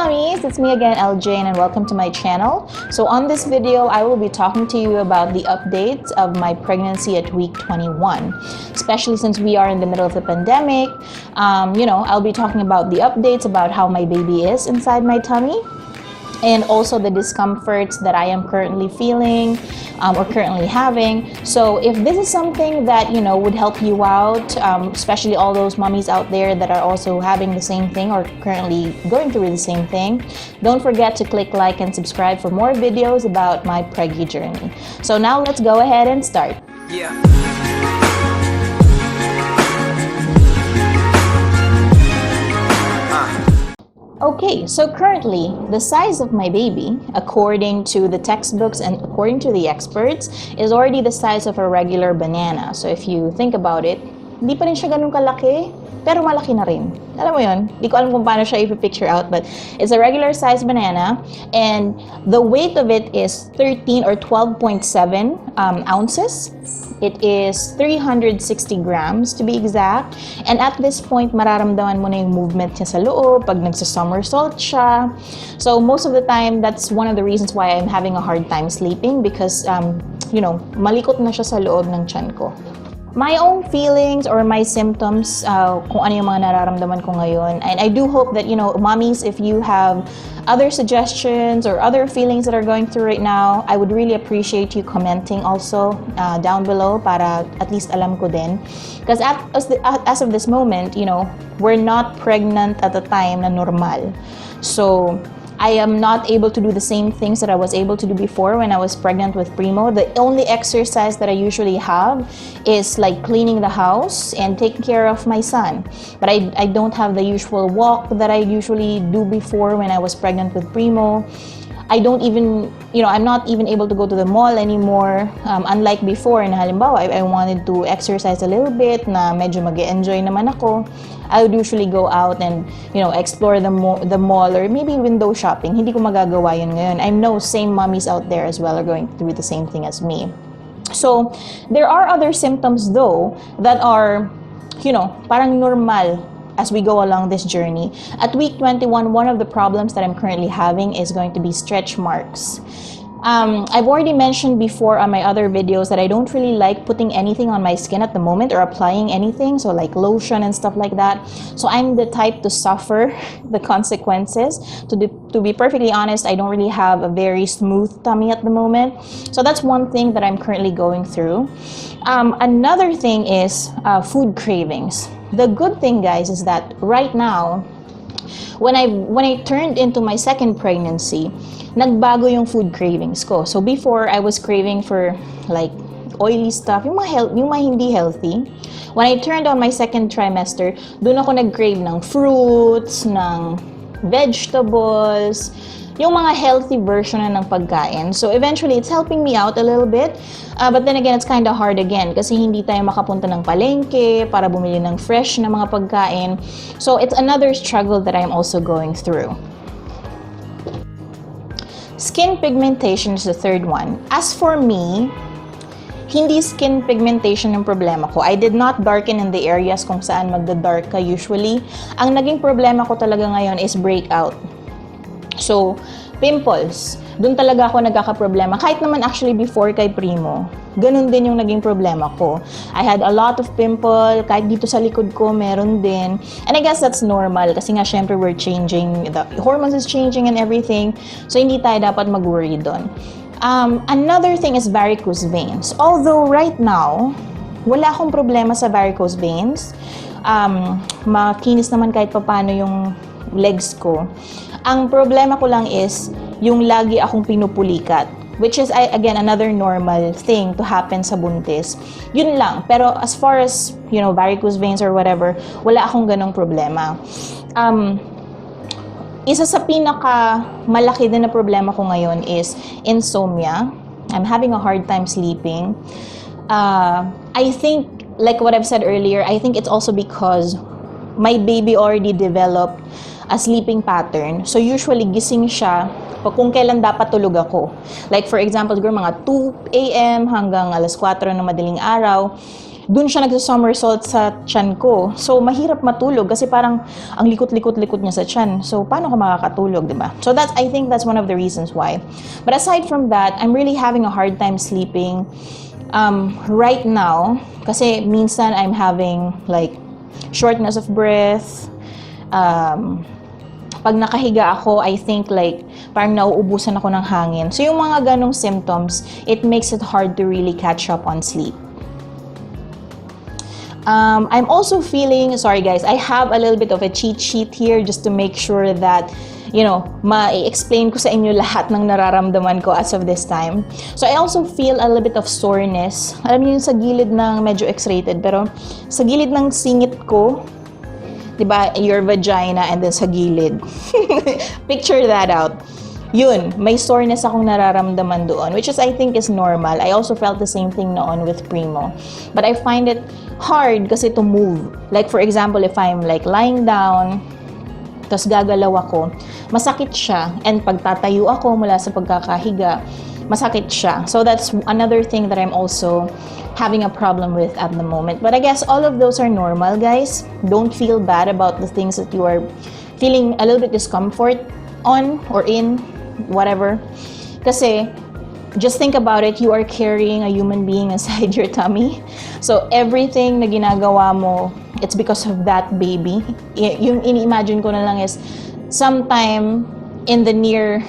mommies, it's me again, LJ, and welcome to my channel. So on this video, I will be talking to you about the updates of my pregnancy at week 21. Especially since we are in the middle of the pandemic, I'll be talking about the updates about how my baby is inside my tummy, and also the discomforts that I am currently feeling or currently having. So if this is something that would help you out, especially all those mommies out there that are also having the same thing or currently going through the same thing, don't forget to click like and subscribe for more videos about my preggy journey. So now let's go ahead and start. Yeah. Okay, so currently, the size of my baby, according to the textbooks and according to the experts, is already the size of a regular banana. So if you think about it, hindi pa rin siya ganun kalaki, pero malaki na rin. Alam mo yun? Hindi ko alam kung paano siya i-picture out, but it's a regular size banana, and the weight of it is 13 or 12.7 ounces. It is 360 grams to be exact. And at this point, mararamdaman mo na yung movement niya sa loob pag nagsa-somersault siya. So most of the time, that's one of the reasons why I'm having a hard time sleeping because, malikot na siya sa loob ng tiyan ko. My own feelings or my symptoms, kung ano yung mga nararamdaman ko ngayon. And I do hope that, mommies, if you have other suggestions or other feelings that are going through right now, I would really appreciate you commenting also down below para at least alam ko din. Because as of this moment, we're not pregnant at a time na normal. So I am not able to do the same things that I was able to do before when I was pregnant with Primo. The only exercise that I usually have is like cleaning the house and taking care of my son. But I don't have the usual walk that I usually do before when I was pregnant with Primo. I don't even, I'm not even able to go to the mall anymore. Unlike before, na halimbawa, I wanted to exercise a little bit, na medyo mag-enjoy naman ako. I would usually go out and, explore the mall or maybe window shopping. Hindi ko magagawa yun ngayon. I know same mommies out there as well are going through the same thing as me. So, there are other symptoms though that are, parang normal as we go along this journey. At week 21, one of the problems that I'm currently having is going to be stretch marks. I've already mentioned before on my other videos that I don't really like putting anything on my skin at the moment or applying anything, so like lotion and stuff like that. So I'm the type to suffer the consequences. To be perfectly honest, I don't really have a very smooth tummy at the moment. So that's one thing that I'm currently going through. Another thing is food cravings. The good thing, guys, is that right now, when I turned into my second pregnancy, nagbago yung food cravings ko. So before, I was craving for like oily stuff, yung mga hindi healthy. When I turned on my second trimester, doon ako nag-crave ng fruits, ng vegetables, yung mga healthy version na ng pagkain. So eventually, it's helping me out a little bit. But then again, it's kind of hard again kasi hindi tayo makapunta ng palengke para bumili ng fresh na mga pagkain. So it's another struggle that I'm also going through. Skin pigmentation is the third one. As for me, hindi skin pigmentation yung problema ko. I did not darken in the areas kung saan magda-dark ka usually. Ang naging problema ko talaga ngayon is breakout. So, pimples. Doon talaga ako nagkakaproblema. Kahit naman actually before kay Primo, ganun din yung naging problema ko. I had a lot of pimple, kahit dito sa likod ko, meron din. And I guess that's normal kasi nga syempre we're changing, the hormones is changing and everything. So hindi tayo dapat mag-worry doon. Another thing is varicose veins. Although right now, wala akong problema sa varicose veins. Makinis naman kahit papano yung legs ko. Ang problema ko lang is yung lagi akong pinupulikat, which is again another normal thing to happen sa buntis. Yun lang. Pero as far as varicose veins or whatever, wala akong ganong problema. Isa sa pinaka malaki din na problema ko ngayon is insomnia. I'm having a hard time sleeping. I think, like what I've said earlier, I think it's also because my baby already developed a sleeping pattern. So usually gising siya kung kailan dapat tulog ako. Like for example, siguro mga 2 a.m. hanggang alas 4 ng madaling araw. dun siya nagsa-somersault sa tiyan ko. So, mahirap matulog kasi parang ang likot-likot-likot niya sa tiyan. So, paano ka makakatulog, di ba? So, I think that's one of the reasons why. But aside from that, I'm really having a hard time sleeping right now kasi minsan I'm having like shortness of breath. Pag nakahiga ako, I think like parang nauubusan ako ng hangin. So yung mga ganong symptoms, it makes it hard to really catch up on sleep. I'm also feeling, sorry guys, I have a little bit of a cheat sheet here just to make sure that, you know, ma-explain ko sa inyo lahat ng nararamdaman ko as of this time. So I also feel a little bit of soreness. Alam niyo yung sa gilid ng medyo X-rated, pero sa gilid ng singit ko, diba, your vagina and then sa gilid. Picture that out. Yun, may soreness akong nararamdaman doon, which is I think is normal. I also felt the same thing noon with Primo. But I find it hard kasi to move. Like for example, if I'm like lying down, tapos gagalaw ako, masakit siya. And pag tatayo ako mula sa pagkakahiga, masakit siya. So that's another thing that I'm also having a problem with at the moment. But I guess all of those are normal, guys. Don't feel bad about the things that you are feeling a little bit discomfort on or in, whatever. Kasi, just think about it, you are carrying a human being inside your tummy. So everything na ginagawa mo, it's because of that baby. Yung ini-imagine ko na lang is, sometime in the near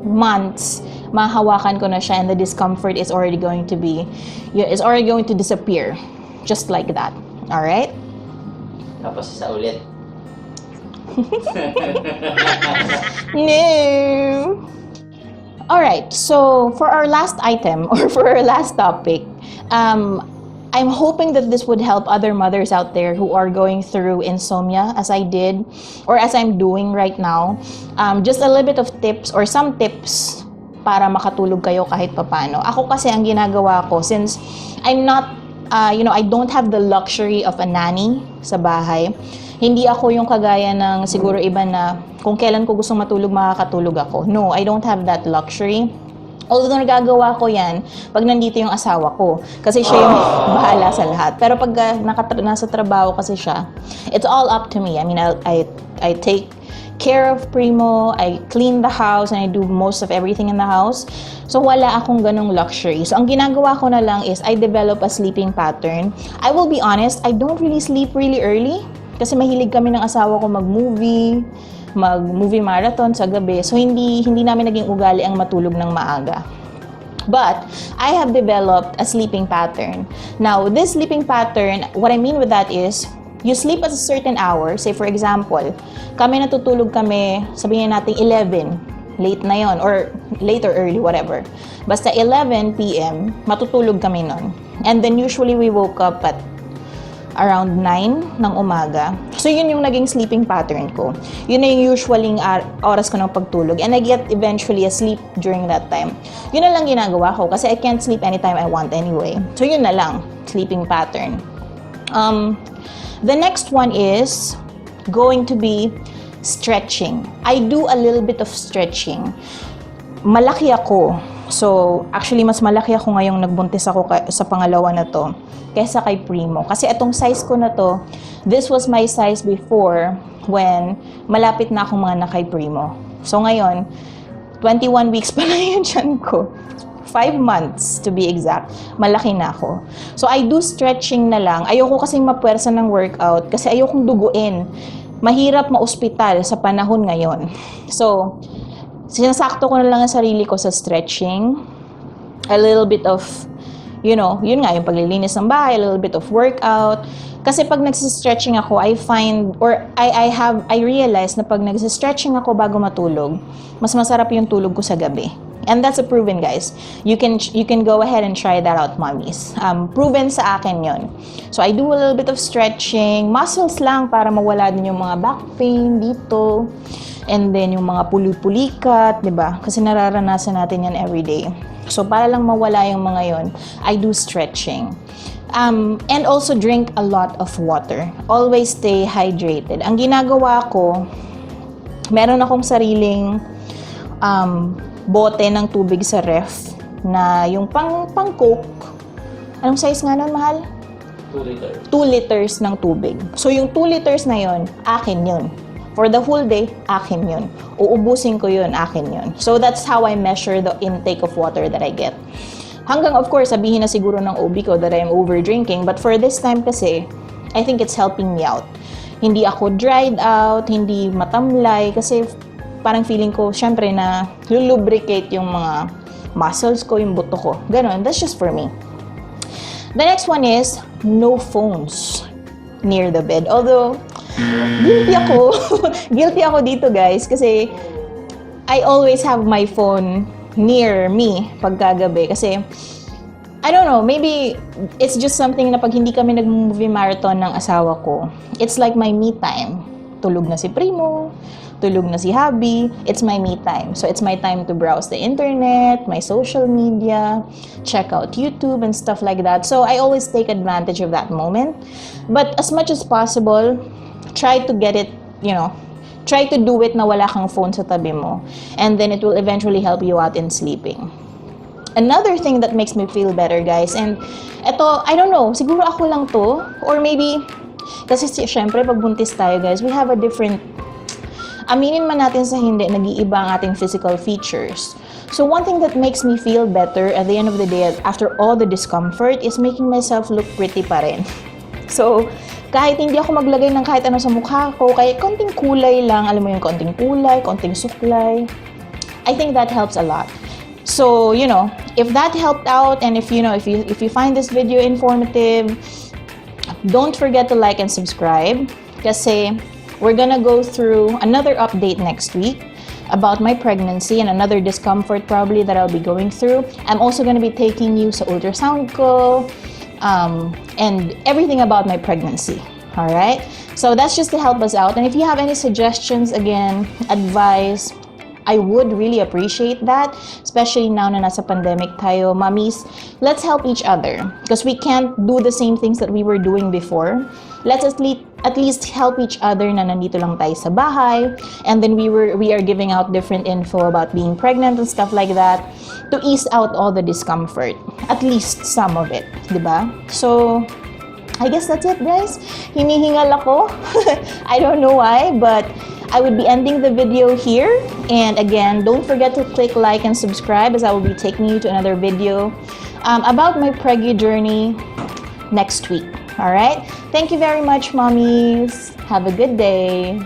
months, mahawakan ko na siya and the discomfort is already going to disappear. Just like that. Alright? Tapos isa ulit. No! Alright, so for our last item, or for our last topic, I'm hoping that this would help other mothers out there who are going through insomnia as I did, or as I'm doing right now. Just a little bit of tips, or some tips para makatulog kayo kahit papano. Ako kasi ang ginagawa ko, since I'm not, I don't have the luxury of a nanny sa bahay. Hindi ako yung kagaya ng siguro iba na kung kailan ko gustong matulog, makakatulog ako. No, I don't have that luxury. Although nagagawa ko yan pag nandito yung asawa ko. Kasi siya yung bahala sa lahat. Pero pag nasa trabaho kasi siya, it's all up to me. I mean, I take care of Primo, I clean the house, and I do most of everything in the house. So wala akong ganong luxury. So ang ginagawa ko na lang is I develop a sleeping pattern. I will be honest, I don't really sleep really early. Kasi mahilig kami ng asawa ko mag-movie marathon sa gabi. So hindi namin naging ugali ang matulog ng maaga. But I have developed a sleeping pattern. Now, this sleeping pattern, what I mean with that is, you sleep at a certain hour. Say for example, natutulog kami, sabihin natin 11, late na yon, or late or early, whatever. Basta 11 p.m., matutulog kami nun. And then usually we woke up at around 9 ng umaga. So yun yung naging sleeping pattern ko. Yun na yung usually oras ko ng pagtulog. And I get eventually asleep during that time. Yun na lang ginagawa ko kasi I can't sleep anytime I want anyway. So yun na lang, sleeping pattern. The next one is going to be stretching. I do a little bit of stretching. Malaki ako. So, actually, mas malaki ako ngayong nagbuntis ako sa pangalawa na to kaysa kay Primo. Kasi itong size ko na to, this was my size before when malapit na akong mga kay Primo. So, ngayon, 21 weeks pa lang yung tiyan ko. 5 months to be exact, malaki na ako. So I do stretching na lang. Ayoko kasing mapuwersa ng workout kasi ayokong duguin. Mahirap ma-ospital sa panahon ngayon. So, sinasakto ko na lang ang sarili ko sa stretching. A little bit of, yun nga, yung paglilinis ng bahay, a little bit of workout. Kasi pag nagsistretching ako, I realize na pag nagsistretching ako bago matulog, mas masarap yung tulog ko sa gabi. And that's a proven, guys. You can go ahead and try that out, mommies. Proven sa akin yun. So I do a little bit of stretching, muscles lang para mawala din yung mga back pain dito. And then yung mga puli-pulikat, 'di ba? Kasi nararanasan natin yan every day. So para lang mawala yung mga yon, I do stretching. And also drink a lot of water. Always stay hydrated. Ang ginagawa ko, meron akong sariling bote ng tubig sa ref na yung pang Coke. Anong size nga nun, mahal? 2 liter. 2 liters ng tubig. So yung 2 liters na yon, akin yun. For the whole day, akin yun. Uubusin ko yun, akin yun. So that's how I measure the intake of water that I get. Hanggang of course, sabihin na siguro ng OB ko that I'm over drinking, but for this time kasi, I think it's helping me out. Hindi ako dried out, hindi matamlay, kasi parang feeling ko, syempre na lulubricate yung mga muscles ko, yung buto ko. Ganon, that's just for me. The next one is, no phones near the bed. Although, guilty ako dito guys, kasi I always have my phone near me pagkagabi. Kasi, I don't know, maybe it's just something na pag hindi kami nag-movie marathon ng asawa ko, it's like my me time. Tulog na si Primo, tulog na si Habi, it's my me time. So it's my time to browse the internet, my social media, check out YouTube and stuff like that. So I always take advantage of that moment. But as much as possible, try to get it, try to do it na wala kang phone sa tabi mo. And then it will eventually help you out in sleeping. Another thing that makes me feel better, guys, and eto, I don't know, siguro ako lang to, or maybe, kasi syempre, pag buntis tayo, guys, we have a different, aminin man natin sa hindi, nag-iiba ang ating physical features. So one thing that makes me feel better at the end of the day, after all the discomfort, is making myself look pretty pa rin. So, kahit hindi ako maglagay ng kahit ano sa mukha ko, kahit konting kulay lang, alam mo yung konting kulay, konting suklay, I think that helps a lot. So, if that helped out, and if you find this video informative, don't forget to like and subscribe, kasi we're gonna go through another update next week about my pregnancy and another discomfort probably that I'll be going through. I'm also gonna be taking you sa ultrasound ko, and everything about my pregnancy. All right? So that's just to help us out. And if you have any suggestions, again, advice, I would really appreciate that, especially now na nasa pandemic tayo. Mommies, let's help each other because we can't do the same things that we were doing before. Let's at least help each other na nandito lang tayo sa bahay, and then we are giving out different info about being pregnant and stuff like that to ease out all the discomfort, at least some of it, diba? So I guess that's it, guys. Hinihingal ako. I don't know why, but I would be ending the video here. And again, don't forget to click like and subscribe, as I will be taking you to another video about my preggy journey next week. All right? Thank you very much, mommies. Have a good day.